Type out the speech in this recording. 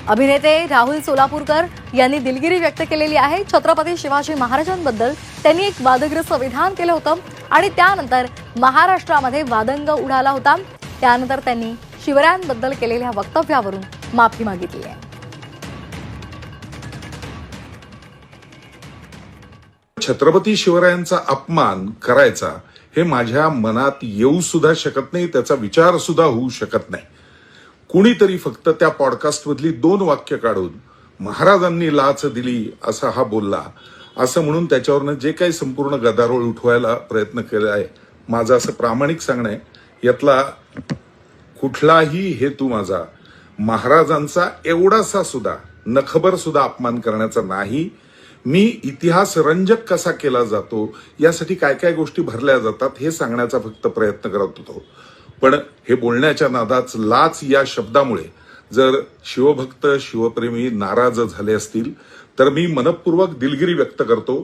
अभिनेते राहुल सोलापूरकर यांनी दिलगिरी व्यक्त केलेली आहे। छत्रपती शिवाजी महाराजांबद्दल त्यांनी एक वादग्रस्त विधान केलं होतं आणि त्यानंतर महाराष्ट्रामध्ये वादंग उडाला होता। त्यानंतर त्यांनी शिवरायांबद्दल केलेल्या वक्तव्यावरून माफी मागितली आहे। छत्रपती शिवरायांचा अपमान करायचा हे माझ्या मनात येऊ सुद्धा शकत नाही, त्याचा विचार सुद्धा होऊ शकत नाही। कुणीतरी फक्त त्या पॉडकास्ट मधली 2 वाक्य काढून महाराजांनी लाच दिली असा हा बोलला असं म्हणून त्याच्यावरनं जे काही संपूर्ण गदारोळ उठवायला प्रयत्न केला आहे, माझं असं प्रामाणिक सांगणं आहे, यातला कुठलाही हेतू माझा महाराजांचा एवढासा सुद्धा नखबर सुद्धा अपमान करण्याचा नाही। मी इतिहास रंजक कसा केला जातो, यासाठी काय काय गोष्टी भरल्या जातात हे सांगण्याचा फक्त प्रयत्न करत होतो। पण हे बोलण्याच्या नादात लाच या शब्दामुळे जर शिवभक्त शिवप्रेमी नाराज झाले असतील तर मी मनपूर्वक दिलगिरी व्यक्त करतो।